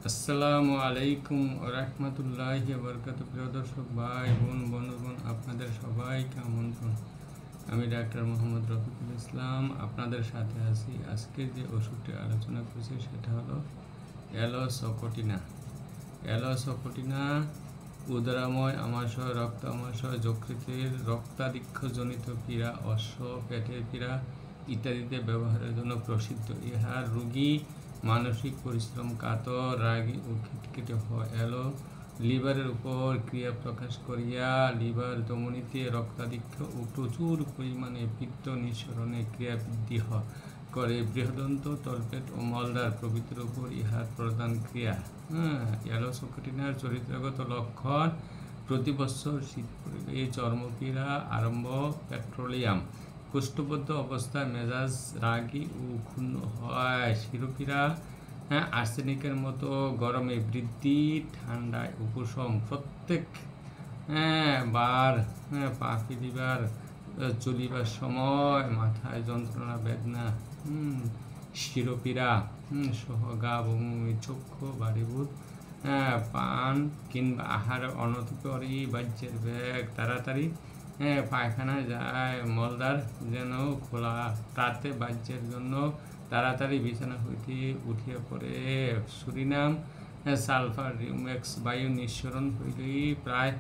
আসসালামু আলাইকুম রাহমাতুল্লাহি ওয়া বারাকাতুহু। প্রিয় দর্শক ভাই বোন বন্ধুগণ, আপনাদের সবাইকে আমন্ত্রণ। আমি ডাক্তার মোহাম্মদ রফিকুল ইসলাম আপনাদের সাথে আছি। আজকে যে ওষুধটি আলোচনা করছি সেটা হলো অ্যালোসকোটিনা। অ্যালোসকোটিনা উদরাময় আমাশয়, রক্ত আমাশয়, যকৃতের রক্তাধিক্যজনিত পীড়া, অশ্ব, পেটের পীড়া ইত্যাদিতে ব্যবহারের জন্য প্রসিদ্ধ। ইহার রোগী মানসিক পরিশ্রম, কাতর, রাগী ও খিটখিটে হয়। লিভারের উপর ক্রিয়া প্রকাশ করিয়া লিভার ধমনীতে রক্তাধিক্য ও প্রচুর পরিমাণে পিত্ত নিঃসরণে ক্রিয়া বৃদ্ধি করে। বৃহদন্ত, তলপেট ও মলদ্বার প্রভৃতির উপর ইহার প্রধান ক্রিয়া। অ্যালোসকোটিনার চরিত্রগত লক্ষণ: প্রতি বছর শীত পড়িলে চর্মপীড়া আরম্ভ, পেট্রোলিয়াম, কোষ্ঠবদ্ধ অবস্থায় মেজাজ রাগী ও ক্ষুণ্ণ হয়, শিরোপীড়া আর্সেনিকের মতো গরমে বৃদ্ধি, ঠান্ডায় উপশম, প্রত্যেক বার পা ফেলিবার চলিবার সময় মাথায় যন্ত্রণা, বেদনা, শিরোপীড়া সহ গা বমি, চক্ষু বাড়িভূত, পান কিংবা আহার অনতিপরই বাহ্যের বেগ, তাড়াতাড়ি পায়খানায় যায়, মলদ্বার যেন খোলা, তাতে বাহ্যের জন্য তাড়াতাড়ি বিছানা হইতে উঠিয়া পড়ে, সুরিনাম, সালফার রিউমেক্স, বায়ু নিঃসরণ হইলেই প্রায়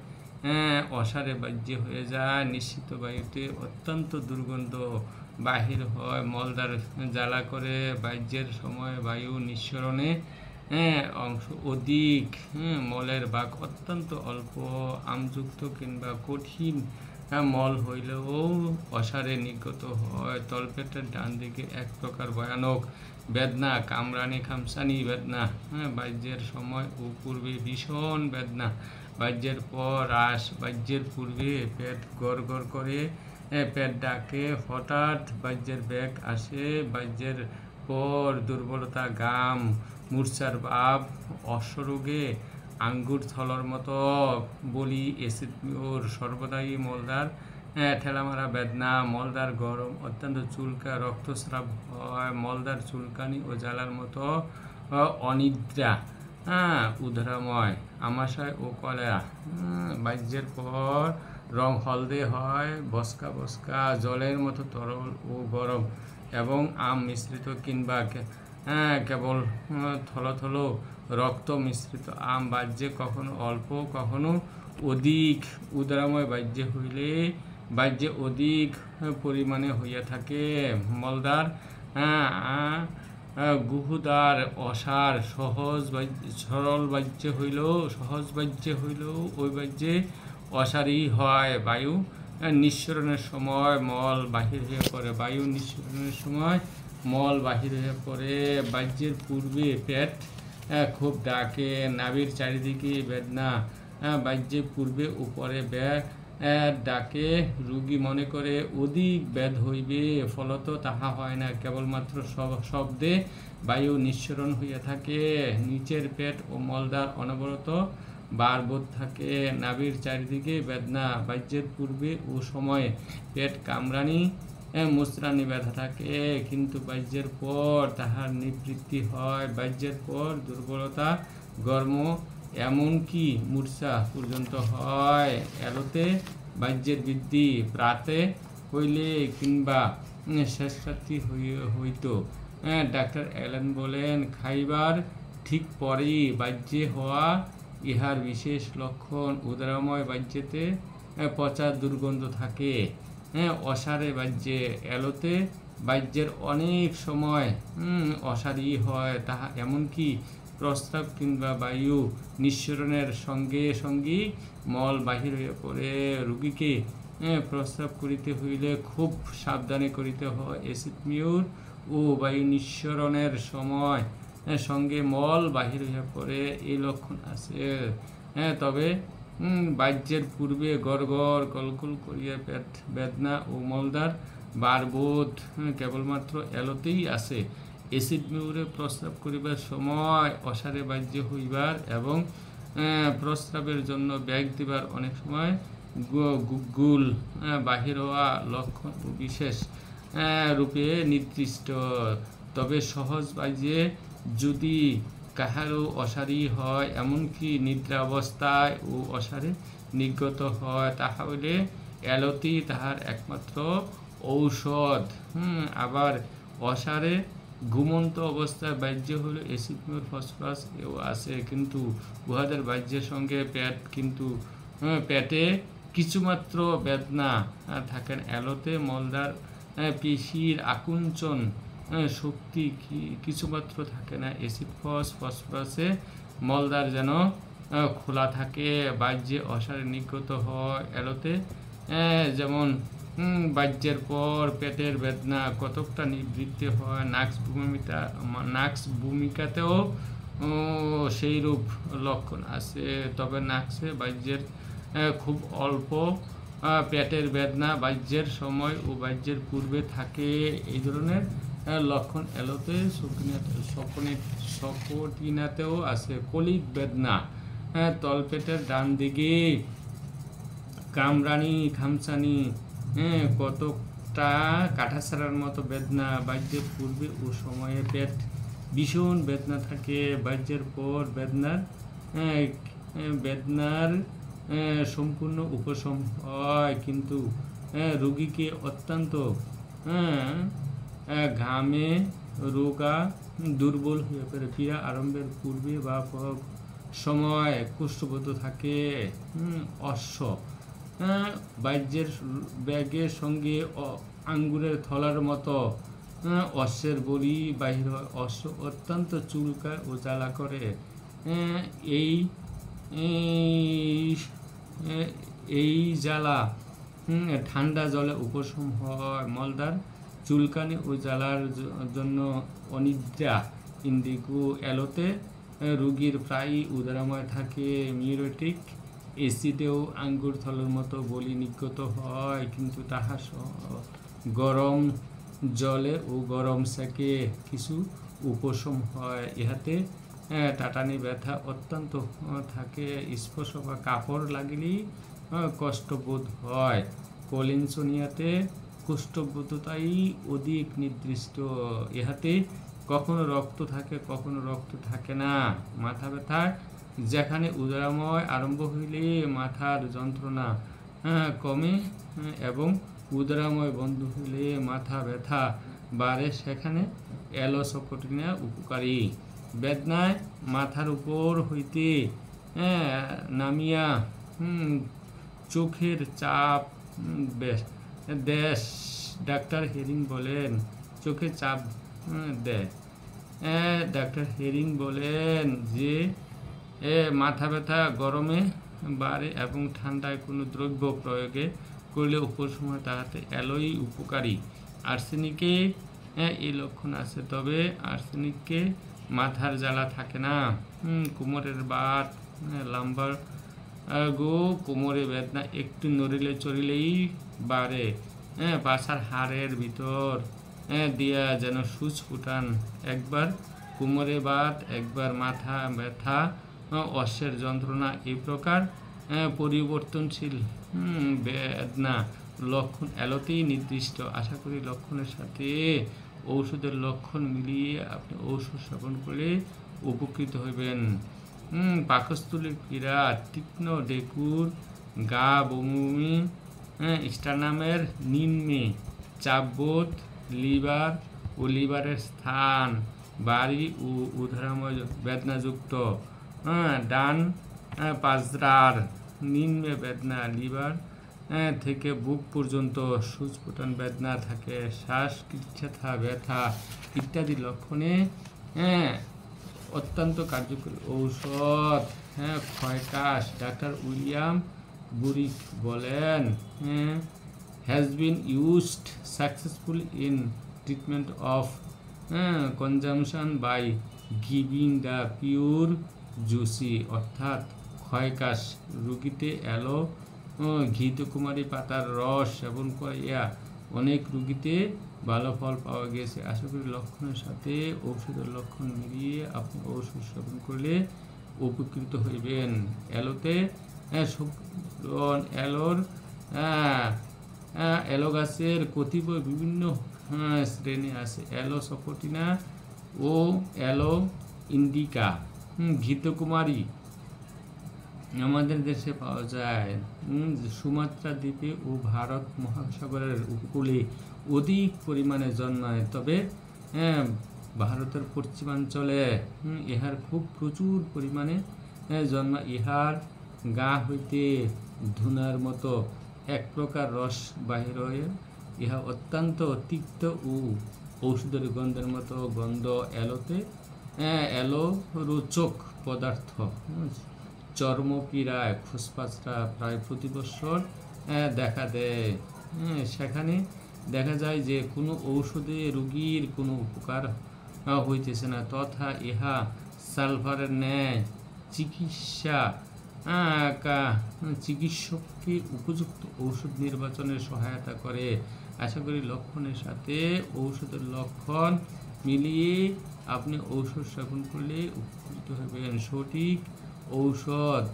অসারে বাহ্য হয়ে যায়, নিশ্চিত বায়ুতে অত্যন্ত দুর্গন্ধ বাহির হয়, মলদ্বার জ্বালা করে, বাহ্যের সময় বায়ু নিঃসরণে অংশ অধিক, মলের ভাগ অত্যন্ত অল্প, আমযুক্ত কিংবা কঠিন মল হইলেও অসারে নির্গত হয়, তলপেটের ডান দিকে এক প্রকার ভয়ানক বেদনা, কামরানি খামসানি বেদনা, বাহ্যের সময় ও পূর্বে ভীষণ বেদনা, বাহ্যের পর হ্রাস, বাহ্যের পূর্বে পেট গড় গড় করে, পেট ডাকে, হঠাৎ বাহ্যের বেগ আসে, বাহ্যের পর দুর্বলতা, গাম, মূর্ছার ভাব, অশ্বরোগে আঙ্গুর থলর মতো বলি, অ্যাসিড পিওর, সর্বদাই মলদ্বার ঠেলামারা বেদনা, মলদ্বার গরম, অত্যন্ত চুলকা, রক্তস্রাব হয়, মলদ্বার চুলকানি ও জ্বালার মতো, অনিদ্রা, উদরাময় আমাশয় ও কলেরা, বাহ্যের পর রং হলদে হয়, বসকা বসকা, জলের মতো তরল ও গরম এবং আম মিশ্রিত কিংবা কেবল থলথলো রক্ত মিশ্রিত আম, বাহ্যে কখনো অল্প কখনো অধিক, উদরাময় বাহ্যে হইলে বাহ্যে অধিক পরিমাণে হইয়া থাকে, মলদ্বার গুহুদার, অসার, সরল বাহ্যে হইলেও ওই বাহ্যে অসারই হয়, বায়ু নিঃসরণের সময় মল বাহির হয়ে পড়ে, বায়ু নিঃসরণের সময় মল বাহির হয়ে পড়ে, বাহ্যের পূর্বে পেট খুব ডাকে, নাভির চারিদিকে বেদনা, বাহ্যের পূর্বে উপরে ডাকে, রোগী মনে করে অধিক বেদ হইবে, ফলত তাহা হয় না, কেবলমাত্র শব্দে বায়ু নিঃসরণ হইয়া থাকে, নিচের পেট ও মলদ্বার অনবরত বারবোধ থাকে, নাভির চারিদিকে বেদনা, বাহ্যের পূর্বে ও সময়ে পেট কামরানি মুচরানি ব্যথা থাকে, কিন্তু বাহ্যের পর তাহার নিবৃত্তি হয়, বাহ্যের পর দুর্বলতা, গর্ম, এমনকি মূর্ছা পর্যন্ত হয়। এলোতে বাহ্যের বৃদ্ধি প্রাতে হইলে কিংবা শেষরাত্রি হইত। ডাক্তার অ্যালেন বলেন, খাইবার ঠিক পরেই বাহ্যে হওয়া ইহার বিশেষ লক্ষণ। উদরাময় বাহ্যেতে পচা দুর্গন্ধ থাকে, অসারে বাহ্যে, এলোতে বাহ্যের অনেক সময় অসারই হয়, তাহা এমনকি প্রস্রাব কিংবা বায়ু নিঃসরণের সঙ্গে সঙ্গেই মল বাহির হয়ে পড়ে। রোগীকে প্রস্রাব করিতে হইলে খুব সাবধানে করিতে হয়, অ্যাসিড পিওর ও বায়ু নিঃসরণের সময় সঙ্গে মল বাহির হয়ে পড়ে, এই লক্ষণ আছে। তবে বাহ্যের পূর্বে গড় গড় কলকল করিয়া পেট বেদনা ও মলদ্বার বারবোধ কেবলমাত্র এলোতেই আসে। অ্যাসিড পিওরে প্রস্রাব করিবার সময় অসারে বাহ্য হইবার এবং প্রস্রাবের জন্য ব্যাগ দিবার অনেক সময় গুল বাহির হওয়া লক্ষণ বিশেষ রূপে নির্দিষ্ট। তবে সহজ বাহ্যে যদি কাহারও অসারি হয়, এমনকি নিদ্রা অবস্থায় ও অসারে নির্গত হয়, তাহা হইলে এলতি তাহার একমাত্র ঔষধ। আবার অসারে ঘুমন্ত অবস্থায় বাহ্য হলো অ্যাসিড ফসফরাস এও আছে, কিন্তু উহাদের বাহ্যের সঙ্গে পেট কিন্তু পেটে কিছুমাত্র বেদনা থাকে না। এলোতে মলদার পেশির আকুঞ্চন শক্তি কিছুমাত্র থাকে না। অ্যাসিড ফসফরাসে মলদার যেন খোলা থাকে, বাহ্যে অসারে নির্গত হয়। এলোতে যেমন বাহ্যের পর পেটের বেদনা কতকটা নিবৃত্তি হয়, নাক্স ভূমিকাতেও সেই রূপ লক্ষণ আছে। তবে নাক্সে বাহ্যের খুব অল্প পেটের বেদনা বাহ্যের সময় ও বাহ্যের পূর্বে থাকে। এই ধরনের লক্ষণ এলোতে সকটিনাতেও আছে। কলিক বেদনা তলপেটের ডান দিকে কামরানি খামচানি কতকটা কাঁটাছাড়ার মতো বেদনা, বাহ্যের পূর্বে ও সময়ে পেট ভীষণ বেদনা থাকে, বাহ্যের পর বেদনার সম্পূর্ণ উপশম হয়, কিন্তু রোগীকে অত্যন্ত ঘামে রোগা দুর্বল হয়ে পড়ে। পীড়া আরম্ভের পূর্বে বা সময় কুষ্ঠবোধ থাকে। অশ্ব বাহ্যের ব্যাগের সঙ্গে আঙ্গুরের থলার মতো অশ্বের বড়ি বাহির হয়। অশ্ব অত্যন্ত চুলকায় ও জ্বালা করে। এই জ্বালা ঠান্ডা জলে উপশম হয়। মলদার চুলকানি ও জ্বালার জন্য অনিদ্রা ইন্দিগো। এলোতে রোগীর প্রায়ই উদরাময় থাকে। মিউরেটিক অ্যাসিডেও আঙ্গুর থলের মতো বলি নির্গত হয়, কিন্তু তাহা গরম জলে ও গরম সেকে কিছু উপশম হয়। ইহাতে টাটানি ব্যথা অত্যন্ত থাকে। স্পর্শ বা কাপড় লাগিলেই কষ্টবোধ হয়। কলিনসোনিয়াতে কুষ্ঠবোধতাই অধিক নির্দিষ্ট। ইহাতে কখনো রক্ত থাকে, কখনো রক্ত থাকে না। মাথা ব্যথা যেখানে উদরাময় আরম্ভ হইলে মাথার যন্ত্রণা কমে এবং উদরাময় বন্ধ হইলে মাথা ব্যথা বাড়ে, সেখানে অ্যালোসকটিনা উপকারী। বেদনায় মাথার উপর হইতে নামিয়া চোখের চাপ দেশ, ডাক্তার হেরিং বলেন চোখে চাপ দেয়। ডাক্তার হেরিং বলেন যে মাথা ব্যথা গরমে বাড়ে এবং ঠান্ডায় কোনো দ্রব্য প্রয়োগে করলে উপশম হয়, তাহাতে অ্যালোই উপকারী। আর্সেনিকে এই লক্ষণ আছে, তবে আর্সেনিককে মাথার জ্বালা থাকে না। কোমরের বাত লাম্বার কোমরে বেদনা একটু নড়িলে চড়িলেই বাড়ে। পাছার হাড়ের ভিতর দিয়া যেন সূচ ফুটান। একবার কোমরে বাত, একবার মাথা ব্যথা, অশ্বের যন্ত্রণা, এই প্রকার পরিবর্তনশীল বেদনা লক্ষণ এলোতেই নির্দিষ্ট। আশা করি লক্ষণের সাথে ঔষধের লক্ষণ মিলিয়ে আপনি ঔষধ সেবন করে উপকৃত হইবেন। পাকস্থলীর পীড়া, তীক্ষ্ণ ডেকুর, গা বমি, স্টার্নামের নিম্নে চাপবোধ, লিভার ও লিভারের স্থান বাড়ি ও উদরাময় বেদনাযুক্ত, ডান পাজরার নিম্নে বেদনা, লিভার থেকে বুক পর্যন্ত সূচফুটান বেদনা থাকে, শ্বাসকৃচ্ছ্বাথা ব্যথা ইত্যাদি লক্ষণে অত্যন্ত কার্যকরী ঔষধ ক্ষয়কাশ। ডাক্তার উইলিয়াম বুরিক বলেন has been used successfully in treatment of consumption by giving the pure juicy, অর্থাৎ ক্ষয়কাশ রোগীতে এলো ঘৃতকুমারী পাতার রস সেবন করিয়া অনেক রোগীতে ভালো ফল পাওয়া গেছে। আশা করি লক্ষণের সাথে ঔষধের লক্ষণ মিলিয়ে আপনি ঔষধ সেবন করলে উপকৃত হইবেন। এলোতে এলো গাছের কতিপয় বিভিন্ন শ্রেণী আছে। অ্যালো সকটিনা ও অ্যালো ইন্ডিকা। ঘৃতকুমারী আমাদের দেশে পাওয়া যায়। সুমাত্রা দ্বীপে ও ভারত মহাসাগরের উপকূলে অধিক পরিমাণে জন্মায়, তবে ভারতের পশ্চিমাঞ্চলে ইহার খুব প্রচুর পরিমাণে জন্মায়। ইহার গা হইতে ধুনার মতো এক প্রকার রস বাহির হয়। ইহা অত্যন্ত তিক্ত ও ঔষধের গন্ধের মতো গন্ধ এলো রোচক পদার্থ। চর্মপীড়ায় ফুসফাসরা প্রায় প্রতি বছর দেখা দেয়। সেখানে দেখা যায় যে কোনো ঔষধে রোগীর কোনো উপকার হইতেছে না, তথা ইহা সালফারের ন্যায় চিকিৎসককে উপযুক্ত ঔষধ নির্বাচনে সহায়তা করে। আশা করি লক্ষণের সাথে ঔষধের লক্ষণ মিলিয়ে আপনি ঔষধ সেবন করলে উপকৃত হবেন। সঠিক ঔষধ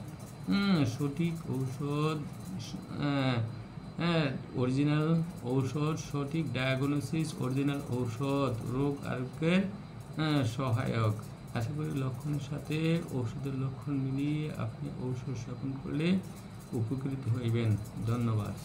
অরিজিনাল ঔষধ, সঠিক ডায়াগনোসিস, অরিজিনাল ঔষধ রোগ আরোগ্যের সহায়ক। আশা করি লক্ষণের সাথে ঔষধের লক্ষণ মিলিয়ে আপনি ঔষধ সেবন করলে উপকৃত হইবেন। ধন্যবাদ।